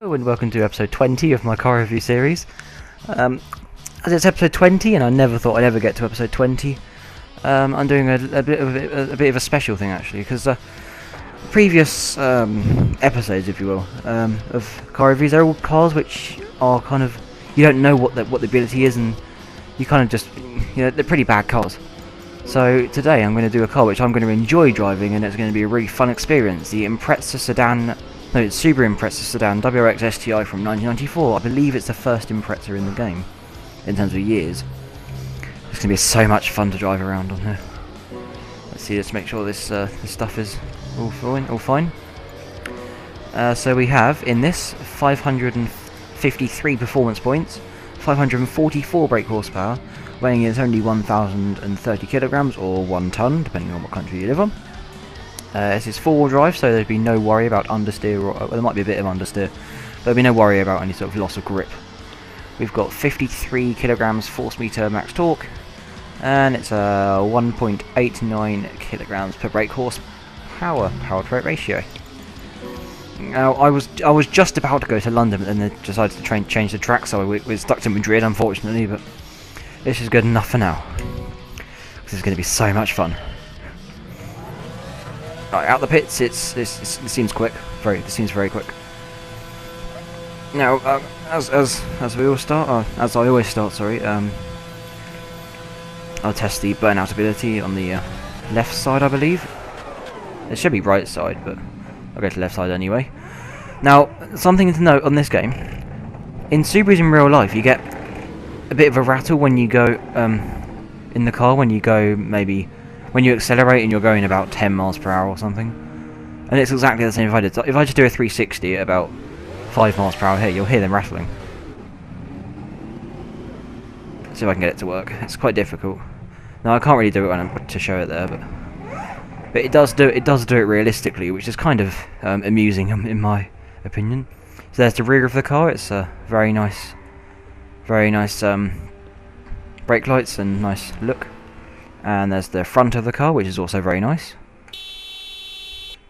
Hello and welcome to episode 20 of my car review series. As it's episode 20 and I never thought I'd ever get to episode 20, I'm doing a bit of a special thing actually, because previous episodes, if you will, of car reviews, they're all cars which are kind of, you don't know what the ability is, and you kind of just, they're pretty bad cars. So today I'm going to do a car which I'm going to enjoy driving, and it's going to be a really fun experience. The Impreza sedan. No, it's Subaru Impreza sedan WRX STI from 1994. I believe it's the first Impreza in the game, in terms of years. It's going to be so much fun to drive around on here. Let's see, let's make sure this stuff is all fine. So we have, in this, 553 performance points, 544 brake horsepower, weighing in only 1,030 kilograms, or 1 ton, depending on what country you live on. This is four-wheel drive, so there'd be no worry about understeer, or well, there might be a bit of understeer, but there'll be no worry about any sort of loss of grip. We've got 53 kilograms force meter max torque, and it's a 1.89 kilograms per brake horsepower power to weight ratio. Now, I was just about to go to London, but then they decided to change the track, so we're stuck to Madrid, unfortunately. But this is good enough for now. This is going to be so much fun. Right, out the pits, it seems quick. This seems very quick. Now, as we all start, as I always start, sorry. I'll test the burnout ability on the left side, I believe. It should be right side, but I'll go to left side anyway. Now, something to note on this game: in Subarus in real life, you get a bit of a rattle when you go in the car, when you accelerate and you're going about 10 miles per hour or something. And it's exactly the same if I did. If I just do a 360 at about 5 miles per hour here, you'll hear them rattling. Let's see if I can get it to work. It's quite difficult. Now I can't really do it to show it there, but it does do it realistically, which is kind of amusing in my opinion. So there's the rear of the car. It's a very nice brake lights and nice look. And there's the front of the car, which is also very nice.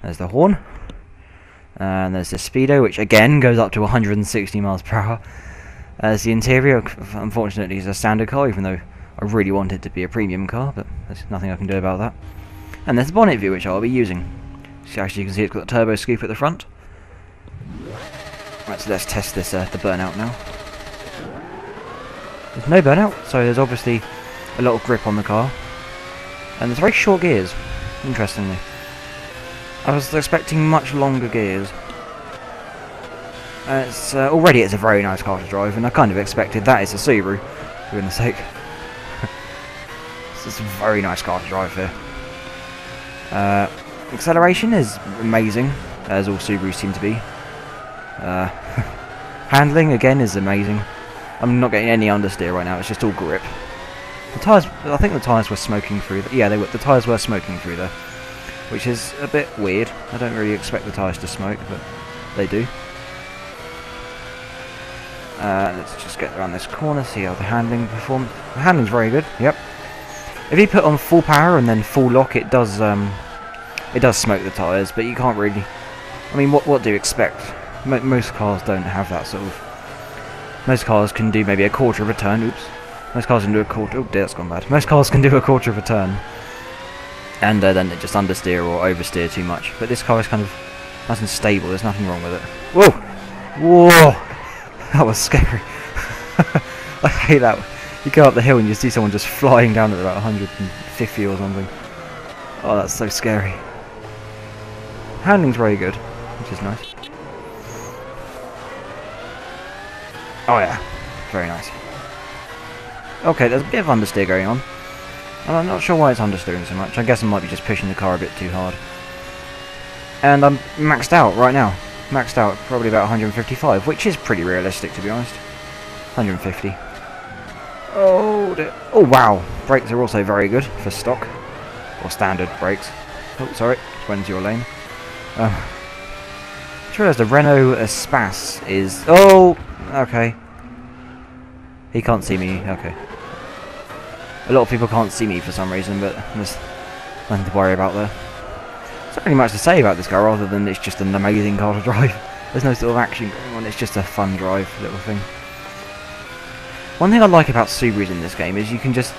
There's the horn. And there's the speedo, which again goes up to 160 miles per hour. There's the interior. Unfortunately, it's a standard car, even though I really want it to be a premium car, but there's nothing I can do about that. And there's the bonnet view, which I'll be using. So actually, you can see it's got the turbo scoop at the front. Right, so let's test this the burnout now. There's no burnout, so there's obviously a lot of grip on the car. And there's very short gears, interestingly. I was expecting much longer gears. Already it's a very nice car to drive, and I kind of expected that. It's a Subaru, for goodness sake. It's a very nice car to drive here. Acceleration is amazing, as all Subarus seem to be. Handling, again, is amazing. I'm not getting any understeer right now, it's just all grip. The tyres, I think the tyres were smoking through. Yeah, they were. The tyres were smoking through there, which is a bit weird. I don't really expect the tyres to smoke, but they do. Let's just get around this corner, see how the handling performs. The handling's very good. Yep. If you put on full power and then full lock, it does smoke the tyres, but you can't really. I mean, what do you expect? Most cars don't have that sort of. Most cars can do maybe a quarter of a turn. Oops. Most cars can do a quarter. Oh dear, that's gone bad. Most cars can do a quarter of a turn, and then it just understeer or oversteer too much. But this car is kind of nice and stable. There's nothing wrong with it. Whoa, whoa, that was scary. I hate that. You go up the hill and you see someone just flying down at about 150 or something. Oh, that's so scary. Handling's very good, which is nice. Oh yeah, very nice. Okay, there's a bit of understeer going on. And I'm not sure why it's understeering so much. I guess I might be just pushing the car a bit too hard. And I'm maxed out right now. Maxed out probably about 155, which is pretty realistic to be honest. 150. Oh dear. Oh wow. Brakes are also very good for stock. Or standard brakes. Oh, sorry. Just went into your lane. I just realised the Renault Espace is... Oh! Okay. He can't see me. Okay. A lot of people can't see me for some reason, but there's nothing to worry about there. There's not really much to say about this car other than it's just an amazing car to drive. There's no sort of action going and it's just a fun drive little thing. One thing I like about Subarus in this game is you can just,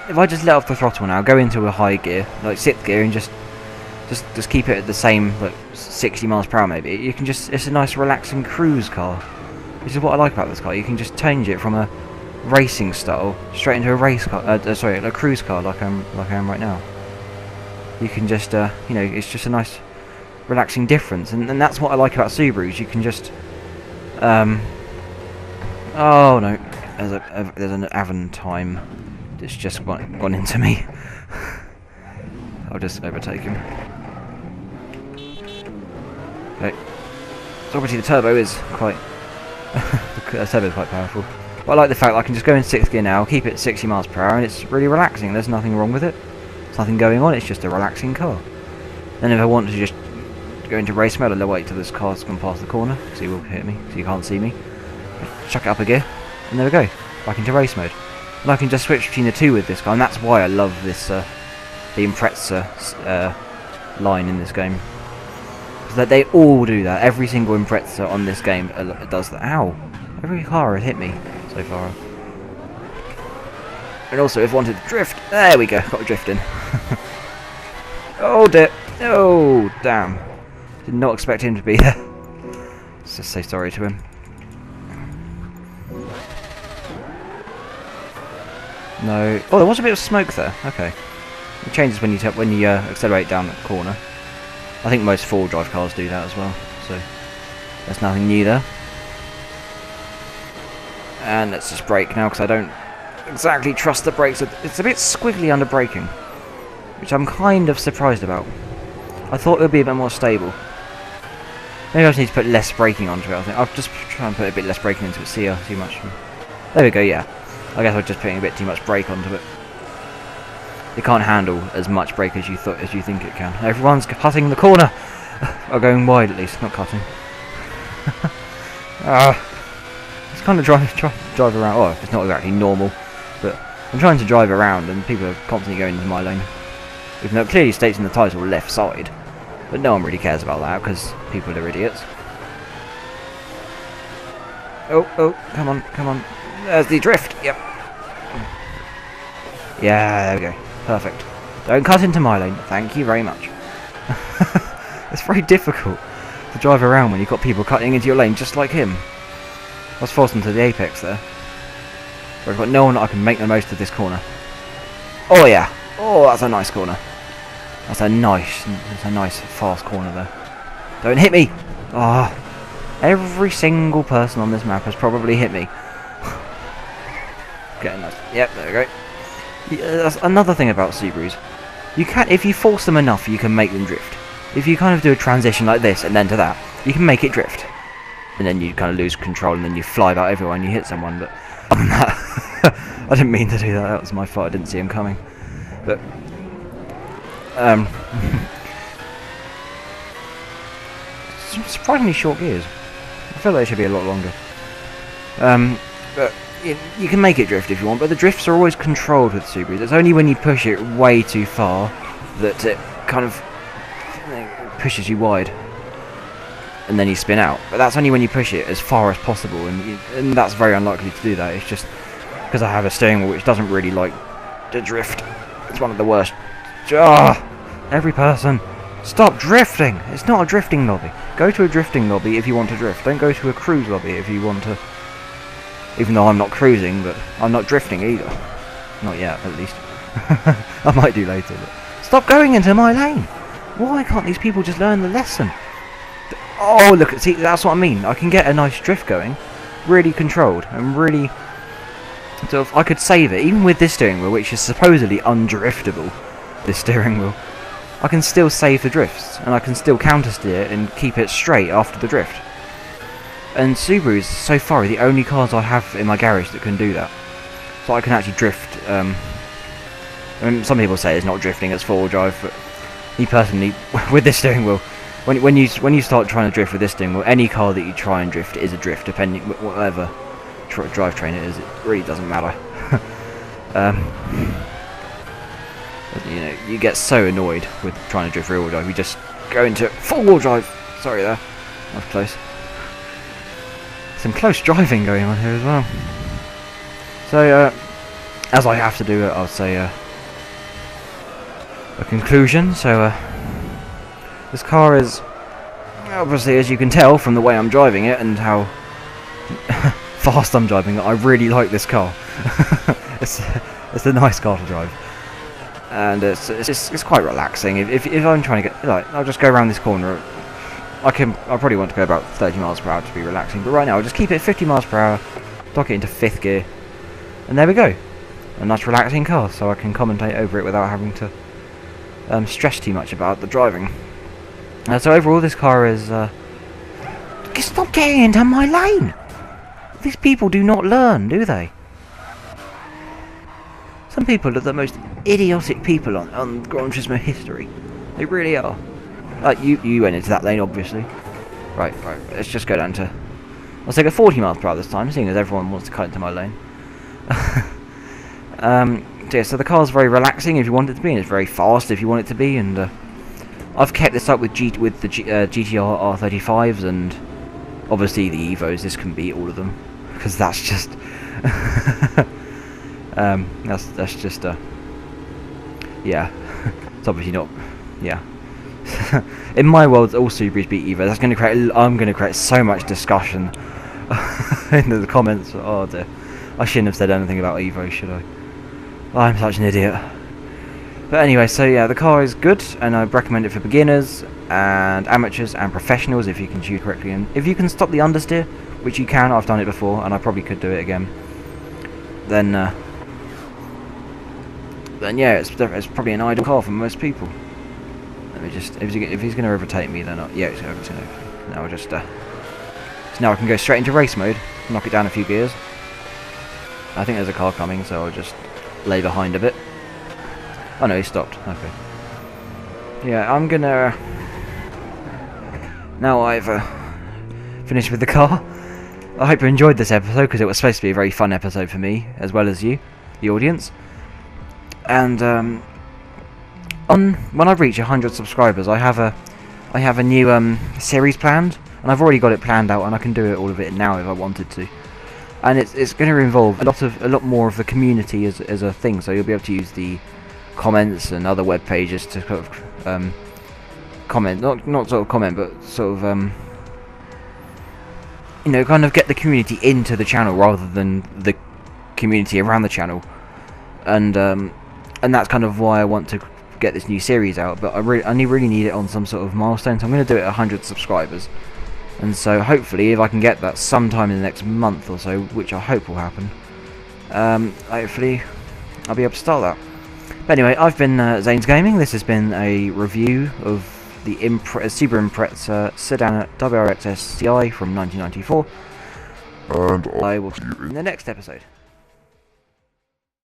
if I just let off the throttle now, go into a high gear, like 6th gear, and just keep it at the same, like 60 miles per hour maybe, you can just, it's a nice relaxing cruise car. This is what I like about this car. You can just change it from a racing style straight into a race car, a cruise car like I am right now. You can just, you know, it's just a nice relaxing difference, and that's what I like about Subarus. You can just, oh no, there's an Aventime that's just gone into me. I'll just overtake him. Okay. So obviously the turbo is quite, the turbo is quite powerful. But I like the fact that I can just go in 6th gear now, keep it at 60 miles per hour, and it's really relaxing. There's nothing wrong with it. There's nothing going on. It's just a relaxing car. And if I want to just go into race mode, I'll wait till this car's gone past the corner, because he will hit me, so you can't see me. Just chuck it up a gear, and there we go, back into race mode. And I can just switch between the two with this car, and that's why I love this, the Impreza line in this game. Because they all do that. Every single Impreza on this game does that. Ow! Every car has hit me so far. And also, if I wanted to drift, there we go, got a drift in. Oh dear! Oh damn! Did not expect him to be there. Let's just say sorry to him. No. Oh, there was a bit of smoke there. Okay. It changes when you accelerate down the corner. I think most 4-drive cars do that as well. So there's nothing new there. And let's just brake now, because I don't exactly trust the brakes. It's a bit squiggly under braking, which I'm kind of surprised about. I thought it would be a bit more stable. Maybe I just need to put less braking onto it. I think I'll just try and put a bit less braking into it. See how much. There we go. Yeah. I guess I was just putting a bit too much brake onto it. It can't handle as much brake as you think it can. Everyone's cutting the corner, or going wide at least, not cutting. It's kind of drive around. Oh, it's not exactly normal, but I'm trying to drive around, and people are constantly going into my lane. Even though it clearly states in the title left side, but no one really cares about that because people are idiots. Oh, come on. There's the drift. Yep. Yeah, there we go. Perfect. Don't cut into my lane. Thank you very much. It's very difficult to drive around when you've got people cutting into your lane just like him. I was forced into the apex there. But I've got no one that I can make the most of this corner. Oh yeah. Oh, that's a nice corner. That's a nice fast corner there. Don't hit me. Ah. Every single person on this map has probably hit me. Getting nice. Yep, there we go. Yeah, that's another thing about Subarus. You can, if you force them enough, you can make them drift. If you kind of do a transition like this and then to that, you can make it drift. And then you kind of lose control and then you fly about everywhere and you hit someone. But other than that, I didn't mean to do that. That was my fault. I didn't see him coming. But surprisingly short gears. I feel like they should be a lot longer. But you can make it drift if you want, but the drifts are always controlled with Subarus. It's only when you push it way too far that it kind of pushes you wide, and then you spin out. But that's only when you push it as far as possible, and that's very unlikely to do that. It's just because I have a steering wheel which doesn't really like to drift. It's one of the worst. Every person, stop drifting! It's not a drifting lobby. Go to a drifting lobby if you want to drift. Don't go to a cruise lobby if you want to. Even though I'm not cruising, but I'm not drifting either. Not yet, at least. I might do later, but... Stop going into my lane! Why can't these people just learn the lesson? Oh, look, see, that's what I mean. I can get a nice drift going, really controlled, and really... So if I could save it, even with this steering wheel, which is supposedly undriftable, this steering wheel, I can still save the drifts, and I can still counter-steer and keep it straight after the drift. And Subarus, so far, are the only cars I have in my garage that can do that. So I can actually drift. I mean, some people say it's not drifting, it's 4-wheel drive, but me personally, with this steering wheel, when you start trying to drift with this steering wheel, any car that you try and drift is a drift, depending whatever drivetrain it is. It really doesn't matter. You know, you get so annoyed with trying to drift rear-wheel drive. You just go into 4-wheel drive. Sorry there, that was close. some close driving going on here as well. So, as I have to do, I'll say a conclusion. So, this car is, obviously, as you can tell from the way I'm driving it and how fast I'm driving it, I really like this car. it's a nice car to drive, and it's quite relaxing. If I'm trying to get, like, I'll just go around this corner. I probably want to go about 30 miles per hour to be relaxing, but right now I'll just keep it 50 miles per hour, dock it into 5th gear, and there we go. A nice relaxing car, so I can commentate over it without having to stress too much about the driving. So overall, this car is... Stop getting into my lane! These people do not learn, do they? Some people are the most idiotic people on Gran Turismo history. They really are. You went into that lane, obviously. Right, let's just go down to... I'll take a 40 miles per hour this time, seeing as everyone wants to cut into my lane. So yeah, so the car's very relaxing if you want it to be, and it's very fast if you want it to be, and I've kept this up with the GTR R35s, and obviously the Evos. This can beat all of them, because that's just that's just yeah, it's obviously not, yeah. In my world, all Subarus beat Evo. That's going to create. I'm going to create so much discussion in the comments. Oh dear, I shouldn't have said anything about Evo, should I? I'm such an idiot. But anyway, so yeah, the car is good, and I recommend it for beginners and amateurs and professionals if you can shoot correctly, and if you can stop the understeer, which you can. I've done it before, and I probably could do it again. Then yeah, it's probably an ideal car for most people. Let me just, if he's going to overtake me, then yeah, he's going to. Now I'll just so now I can go straight into race mode, knock it down a few gears. I think there's a car coming, so I'll just lay behind a bit. Oh no, he stopped. Okay. Yeah, I'm gonna. Now I've finished with the car. I hope you enjoyed this episode, because it was supposed to be a very fun episode for me as well as you, the audience. And when I reach 100 subscribers, I have a new series planned, and I've already got it planned out, and I can do all of it now if I wanted to. And it's going to involve a lot more of the community as a thing. So you'll be able to use the comments and other web pages to sort of comment, not sort of comment, but sort of you know, kind of get the community into the channel rather than the community around the channel. And that's kind of why I want to get this new series out, but I really need it on some sort of milestone, so I'm going to do it at 100 subscribers. And so hopefully, if I can get that sometime in the next month or so, which I hope will happen, hopefully I'll be able to start that. But anyway, I've been XeinsGaming. This has been a review of the Subaru Impreza sedan WRX STI from 1994, and I will see you in the next episode.